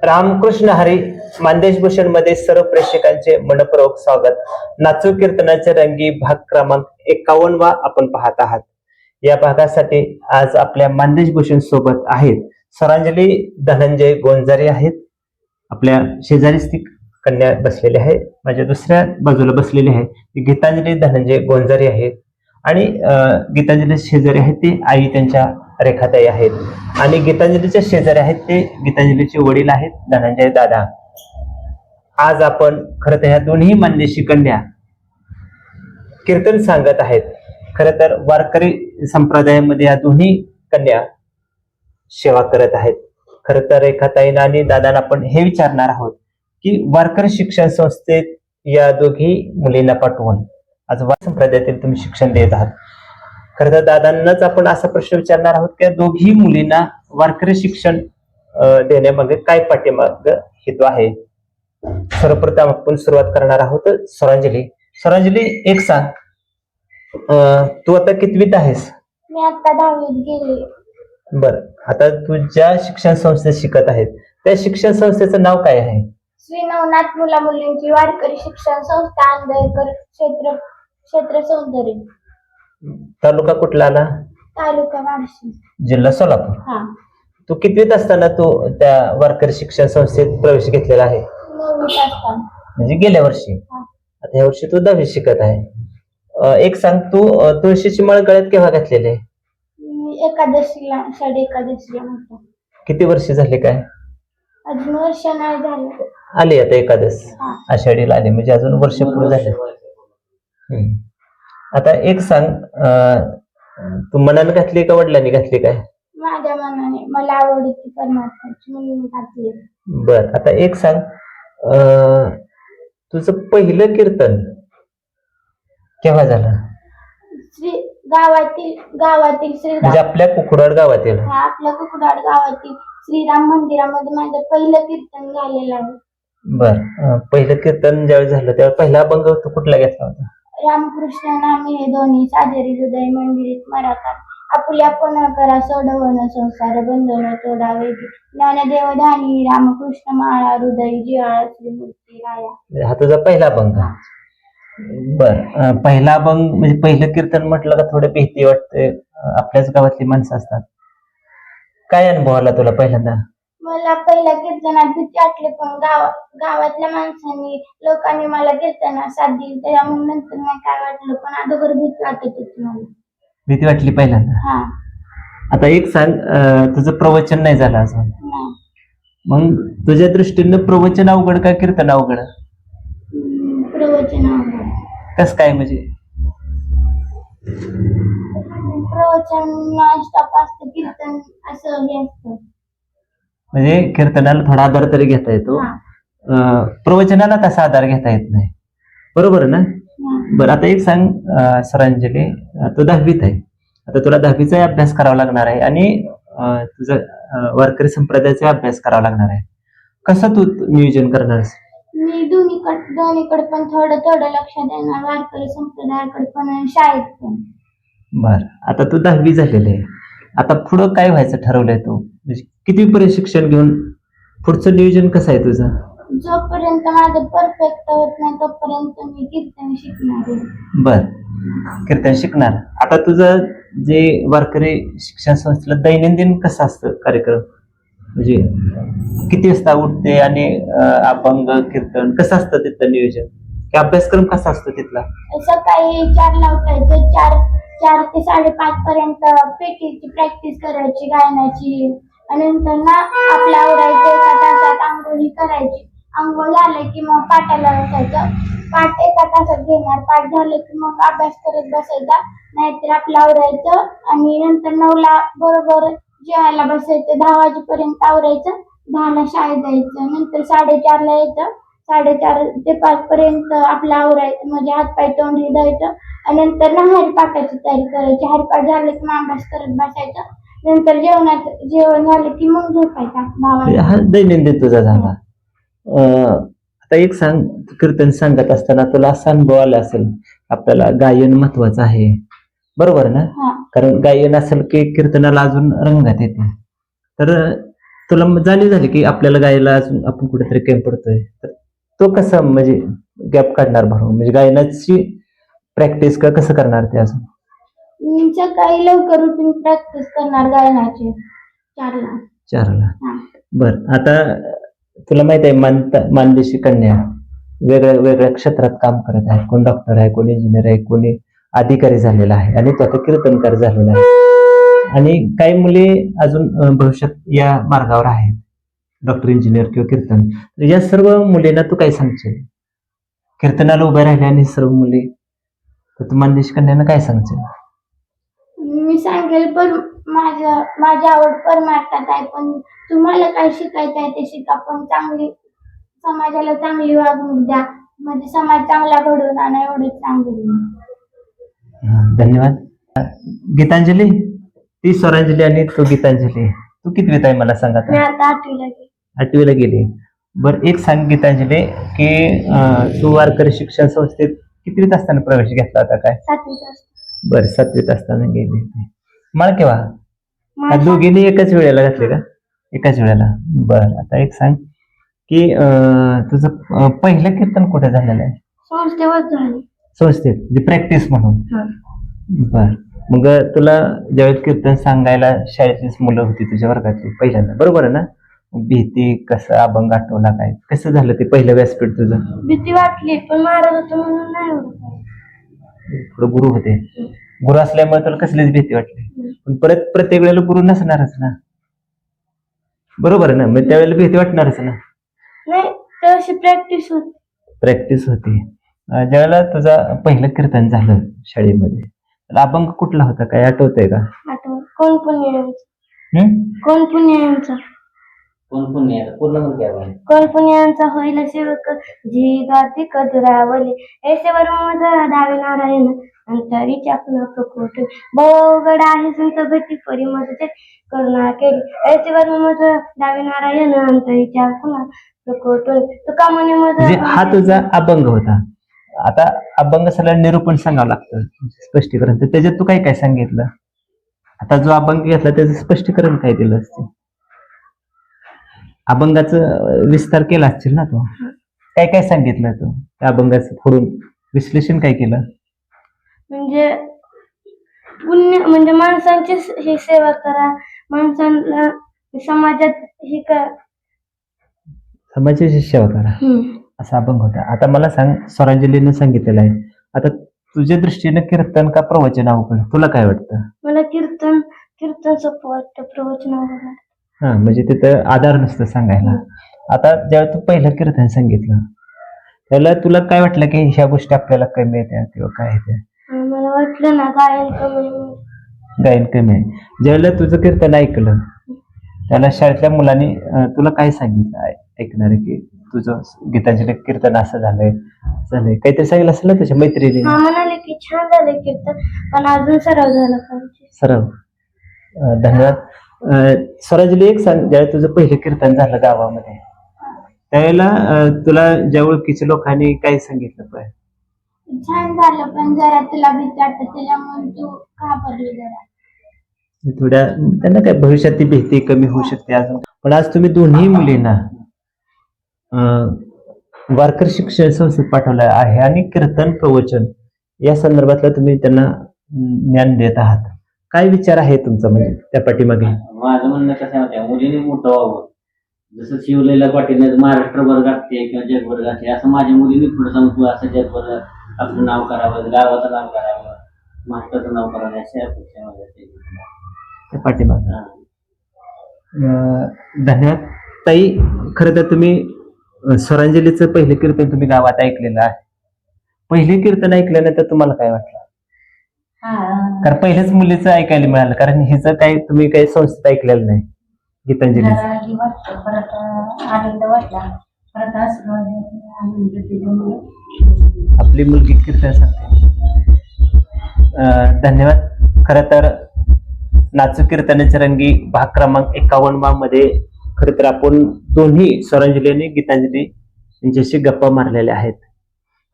रामकृष्ण हरी मानदेश भूषण मध्ये सर्व प्रेक्षकांचे मनपूर्वक स्वागत. नाचू कीर्तनाचे रंगी भाग क्रमांक 51 आपण पाहत आहात. या भागासाठी आज आपल्या मानदेश भूषण सोबत आहेत स्वरांजली धनंजय गोंजारे आहेत. आपल्या शेजारीच ती कन्या बसलेली आहे, माझ्या दुसऱ्या बाजूला बसलेली आहे गीतांजली धनंजय गोंजारे आहेत आणि गीतांजली शेजारी आहेत ते आई त्यांच्या रेखाताई आहेत आणि गीतांजलीच्या शेजारी आहेत ते गीतांजलीचे वडील आहेत धनंजय दादा. आज आपण खरं तर ह्या दोन्ही मानदेशी कन्या कीर्तन सांगत आहेत. खरं तर वारकरी संप्रदायामध्ये या दोन्ही कन्या सेवा करत आहेत. खरं तर रेखाताईंना आणि दादांना आपण हे विचारणार आहोत की वारकरी शिक्षण संस्थेत या दोघी मुलींना पाठवून आज वार संप्रदायातील तुम्ही शिक्षण देत आहात. खरं तर दादांनाच आपण असा प्रश्न विचारणार आहोत की दोघी मुलींना वारकरी शिक्षण देण्यामागे काय पाठीमाग हेतू आहे. सर्वप्रथम आपण सुरुवात करणार आहोत स्वरांजली. स्वरांजली, एक सांग, तू आता कितवीत आहेस? मी आता 10वीत गेले. बर, आता तू ज्या शिक्षण संस्थेत शिकत आहेत त्या शिक्षण संस्थेचं नाव काय आहे? श्री नवनाथ मुला मुलींची वारकरी शिक्षण संस्था, अंधेरकर, क्षेत्र सौंदर्य, तालुका कुठला आला? तालुका बार्शी, जिल्हा सोलापूर. हा. तू कितवीत असताना तू त्या वारकरी शिक्षण संस्थेत प्रवेश घेतलेला आहे? 9वीत असताना. म्हणजे गेल्या वर्षी. हा. आता ह्या वर्षी तू 10वीत शिकत आहे. एक सांग, तू तुळशीची माळ गळ्यात केव्हा घातलेली आहे? मी एकादशीला, आषाढी एकादशीला म्हणतो. किती वर्ष झाले काय? अजून वर्ष नाही झालं. आली आता एकादश, हा. आषाढीला आली म्हणजे अजून वर्ष पूर्ण झाले. आता एक सांग, तू मनाने घातली का वडिलांनी घातली काय? माझ्या मनाने, मला आवडती परमार्थाची म्हणून मी घातली. बर, आता एक सांग, तुझं पहिलं कीर्तन केव्हा झालं? श्री गावातील श्री म्हणजे आपल्या कुकुडाड गावातील? आपल्या कुकुडाड गावातील श्रीराम मंदिरामध्ये माझं पहिलं कीर्तन झालेलं आहे. बर, पहिलं कीर्तन ज्यावेळी झालं त्यावेळी पहिला अभंग तू कुठला घेतला होता? रामकृष्ण नामे हे दोन्ही साजरी हृदय मंदिरित मराकार, आपुल्या पुन्हा करा सोडवण संसार बंधन तोडावे, ज्ञानदेव ध्यानी रामकृष्ण माळा हृदय जिवाळा श्रीमूर्ती राया. हा तुझा पहिला अभंग. बर, पहिला अभंग म्हणजे पहिलं कीर्तन म्हटलं का थोडं भीती वाटते, आपल्याच गावातली माणसं असतात. काय अनुभव आला तुला पहिल्यांदा? मला पहिल्या कीर्तनात भीती वाटली, पण गावातल्या माणसांनी लोकांनी मला कीर्तनात साथ दिली, त्यामुळे नंतर नाही काय वाटलं, पण अगोदर भीती वाटत होती मला. भीती वाटली पहिल्यांदा? हा. आता एक सांग, तुझं प्रवचन नाही झालं अजून, नाही. मग तुझ्या दृष्टीनं प्रवचन अवघड का कीर्तन अवघड? प्रवचन अवघड. कस काय म्हणजे? प्रवचन नॉनस्टॉप असतं, कीर्तन असं हे असतं. म्हणजे कीर्तनाला थोडा आधार तरी घेता येतो, प्रवचनाला तसा आधार घेता येत नाही, बरोबर ना? बरं, आता एक सांग स्वरांजली, तू 10वीत आहे, आता तुला 10वीचा अभ्यास करावा लागणार आहे आणि तुझा वारकरी संप्रदायाचा अभ्यास करावा लागणार आहे. कसं तू नियोजन करणार? मी दोन्हीकडे पण थोडं थोडं लक्ष देणार, वारकरी संप्रदायाकडे पण आणि शाळेत पण. बर, आता तू 10वी झालेली आहे, आता पुढं काय व्हायचं ठरवलंय तू? म्हणजे कितवीपर्यंत शिक्षण घेऊन पुढचं नियोजन कसं आहे तुझं? जोपर्यंत माझं परफेक्ट होत नाही तोपर्यंत मी कीर्तन शिकणार आहे. बर, कीर्तन शिकणार. आता तुझं जे वारकरी शिक्षण संस्थेला दैनंदिन कसं असतं कार्यक्रम? म्हणजे किती वाजता उठते आणि अभंग कीर्तन कसं असतं तिथलं नियोजन? की अभ्यासक्रम कसा असतो तिथला? सकाळी 4ला उठायचं, 4 ते 5:30 पर्यंत पेटीची प्रॅक्टिस करायची गायनाची, आणि नंतर ना आपलं आवरायचं, एका तासात आंघोळी करायची. आंघोळ झालं की मग पाठाला बसायचं, पाठ एका तासात घेणार, पाठ झालं की मग अभ्यास करत बसायचा, नाहीतर आपलं आवरायचं आणि नंतर 9ला बरोबर जेवायला बसायचं, 10 वाजेपर्यंत आवरायचं, 10ला शाळेत जायचं, नंतर 4:30ला यायचं, 4:30 ते 5 पर्यंत आपलं आवरायचं, म्हणजे हातपाय तोंड द्यायचं आणि नंतर ना हरिपाठाची तयारी करायची. हरिपाठ झालं की मग अभ्यास करत बसायचं, नंतर जेवण झालं की मग झोपायचं. हा दैनंदिन तुझा झाला. आता एक सांग, कीर्तन सांगत असताना तुला असा अनुभव आला असेल, आपल्याला गायन महत्वाचं आहे, बरोबर ना? कारण गायन असेल की कीर्तनाला अजून रंगत येते. तर तुला जाणीव झाली की आपल्याला गायला अजून आपण कुठेतरी कमी पडतोय, तर तो कसा म्हणजे गॅप काढणार भरून, म्हणजे गायनाची प्रॅक्टिस का कसं करणार ते अजून? मी सकाळी लवकर उठून प्रॅक्टिस करणार गायनाची 4ला. 4ला. हा. बर, आता तुला माहित आहे मानदेशी कन्या वेगळ्या वेगळ्या क्षेत्रात काम करत आहे. कोण डॉक्टर आहे, कोण इंजिनियर आहे, कोणी अधिकारी झालेला आहे आणि तो आता कीर्तनकार झालेला आहे. आणि काही मुली अजून भविष्यात या मार्गावर आहेत, डॉक्टर, इंजिनियर किंवा कीर्तन. तर या सर्व मुलींना तू काय सांगशील? कीर्तनाला उभ्या राहिल्या आणि सर्व मुली, तर तू मानदेशी कन्यांना काय सांगशील? मी सांगेल पण माझी आवड परमार्थात आहे, पण तुम्हाला काय शिकायचं आहे ते शिका, पण समाजाला चांगली वागणूक द्या, म्हणजे समाज चांगला घडवून आणा, एवढंच सांगेल. धन्यवाद. गीतांजली, ती स्वरांजली आणि तू गीतांजली, तू कितवीत आहे मला सांगा मी आता? आता 8वीला गेले. 8वीला गेली. बरं, एक सांग गीतांजली की तू वारकरी शिक्षण संस्थेत कितवीत असताना प्रवेश घेतला होता काय? 7वीत असते. बरं, 7वीत असताना गेली. मला केव्हा? माझ्या दोघींनी एकाच वेळेला घातले का? एकाच वेळेला. बरं, आता एक सांग की तुझं पहिलं कीर्तन कुठे झालेलं आहे? संस्थेवर झाली. संस्थेत, म्हणजे प्रॅक्टिस म्हणून. हा. बर, मग तुला ज्यावेळेस कीर्तन सांगायला शाळेतलीच मुलं होती तुझ्या वर्गातली पहिल्यांदा, बरोबर आहे ना? मग भीती, कसं अभंग आठवला, काय कसं झालं ते पहिलं व्यासपीठ तुझं? भीती वाटली, पण महाराज होतो म्हणून नाही होत. थोडं गुरु होते, गुरु असल्यामुळे तुला कसलीच भीती वाटली. पण परत प्रत्येक वेळेला गुरु नसणारच ना, बरोबर आहे ना? मग त्यावेळेला भीती वाटणारच ना. नाही, तशी प्रॅक्टिस होती. प्रॅक्टिस होती. ज्यावेळेला तुझं पहिलं कीर्तन झालं शाळेमध्ये, त्याला अभंग कुठला होता, काय आठवतंय का? आठवण कोण पुण्याचा, हम्म? कोण पुण्याचा, कोण पुण्याचा पूर्ण म्हणजे कोण पुण्याचा होईल सेवक जी द्वाती कदुरावले, ऐसे वर्म दावे नारायण अंतरीच्या पुन्हा प्रकोट, बहुगड आहे संत भट्टी परी मदत करुणा केली, ऐसे वर्म दावे नारायण अंतरीच्या पुन्हा प्रकोट, तुका म्हणे म्हणजे हा तुझा अभंग होता. आता अभंग सगळ्या निरूपण सांगावं लागतं, स्पष्टीकरण. तर त्याच्यात तू काय काय सांगितलं? आता जो अभंग घेतला त्याचं स्पष्टीकरण काय दिलं असतं? अभंगाचं विस्तार केला असतील ना तू? काय काय सांगितलं तू त्या अभंगाचं फोडून विश्लेषण काय केलं? म्हणजे पुण्य म्हणजे माणसांची ही सेवा करा, माणसांना समाजात ही समाजाची सेवा करा, असा अभंग होता. आता मला सांग, स्वरांजलीनं सांगितलेलं आहे, आता तुझ्या दृष्टीने कीर्तन का प्रवचन अवघड, तुला काय वाटतं? मला कीर्तन सोपं वाटतं, प्रवचन अवघड वाटतं. हा, म्हणजे तिथं आधार नसतं सांगायला. आता जेव्हा तू पहिलं कीर्तन सांगितलं त्याला तुला काय वाटलं की ह्या गोष्टी आपल्याला कमी येत्या किंवा काय येत्या? मला वाटलं ना गायन कमी, गायन कमी आहे. ज्यावेळेला तुझं कीर्तन ऐकलं त्याला शाळेतल्या मुलांनी तुला काय सांगितलं ऐकणार की तुझं गीतांजली कीर्तन असं झालंय काहीतरी सांगितलं असेल ना तुझ्या मैत्रिणी? म्हणाले की छान झालं कीर्तन, पण अजून सराव झाला पाहिजे. सराव. धन्यवाद. स्वरांजली, एक सांग, ज्यावेळेला तुझं पहिलं कीर्तन झालं गावामध्ये त्यावेळेला तुला ज्या ओळखीच्या लोकांनी काय सांगितलं? पण छान झालं, पण जरा तुला भीती वाटत, त्याच्यामुळे तू घाबरली जरा. थोड्या त्यांना काय भविष्यात ती भीती कमी होऊ शकते अजून. पण आज तुम्ही दोन्ही मुलींना वारकरी शिक्षण संस्थेत पाठवलं आहे आणि कीर्तन प्रवचन या संदर्भातला तुम्ही त्यांना ज्ञान देत आहात. काय विचार आहे तुमचा म्हणजे त्या पाठीमागे? माझं म्हणणं कसं आहे, मुलीने मोठं व्हावं, जसं शिवलेल्या पाठीने महाराष्ट्रभर गाठते किंवा जगभर गाठते, असं माझ्या मुलीने पुढे सांगतो, असं जगभर आपलं नाव करावं, गावाचं नाव करावं, महाराष्ट्राचं नाव करावं, अशा अपेक्षा माझ्या त्या पाठीमागे. धन्यवाद ताई. खरं तर तुम्ही स्वरांजलीचं पहिलं कीर्तन तुम्ही गावात ऐकलेलं आहे. पहिले कीर्तन ऐकल्यानंतर तुम्हाला काय वाटलं? कारण पहिल्याच मुलीचं ऐकायला मिळालं, कारण हिचं काय तुम्ही काही संस्थेत ऐकलेलं नाही गीतांजली. आनंद वाटला, आपली मुलगी कीर्तन सांगते. धन्यवाद. खर तर नाचू कीर्तनाचे रंगी भाग क्रमांक 51 मध्ये खर तर आपण दोन्ही स्वरांजली आणि गीतांजली यांच्याशी गप्पा मारलेल्या आहेत.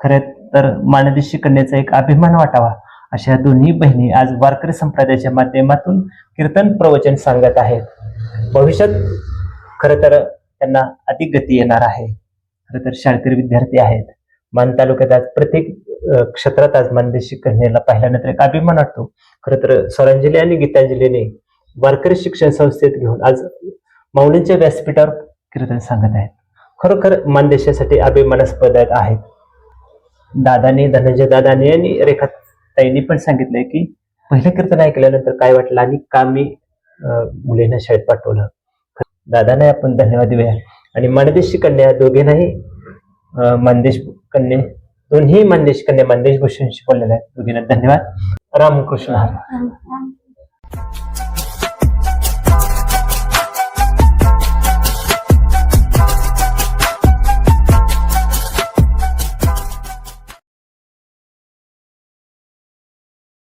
खरं तर मानदेशी कन्याचा एक अभिमान वाटावा अशा दोन्ही बहिणी आज वारकरी संप्रदायाच्या माध्यमातून कीर्तन प्रवचन सांगत आहेत. भविष्यात खरं तर त्यांना अधिक गती येणार आहे. खरं तर शाळकरी विद्यार्थी आहेत. मान तालुक्यात आज प्रत्येक क्षेत्रात आज मानदेशी कन्येला पाहिल्यानंतर एक अभिमान वाटतो. खरं तर स्वरांजली आणि गीतांजलीने वारकरी शिक्षण संस्थेत घेऊन आज माऊलींच्या व्यासपीठावर कीर्तन सांगत आहेत. खरोखर मानदेशासाठी अभिमानास्पद आहेत. दादाने, धनंजय दादाने आणि रेखाताईंनी पण सांगितलंय की पहिलं कीर्तन ऐकल्यानंतर काय वाटलं आणि का मी मुलींना शाळेत पाठवलं. दादाने आपण धन्यवाद देऊया. आणि मानदेशी कन्या दोघींनाही मानदेश कन्या दोन्ही मानदेश कन्या मानदेश भूषण शिकवलेल्या आहेत. दोघींना धन्यवाद. रामकृष्ण हरी.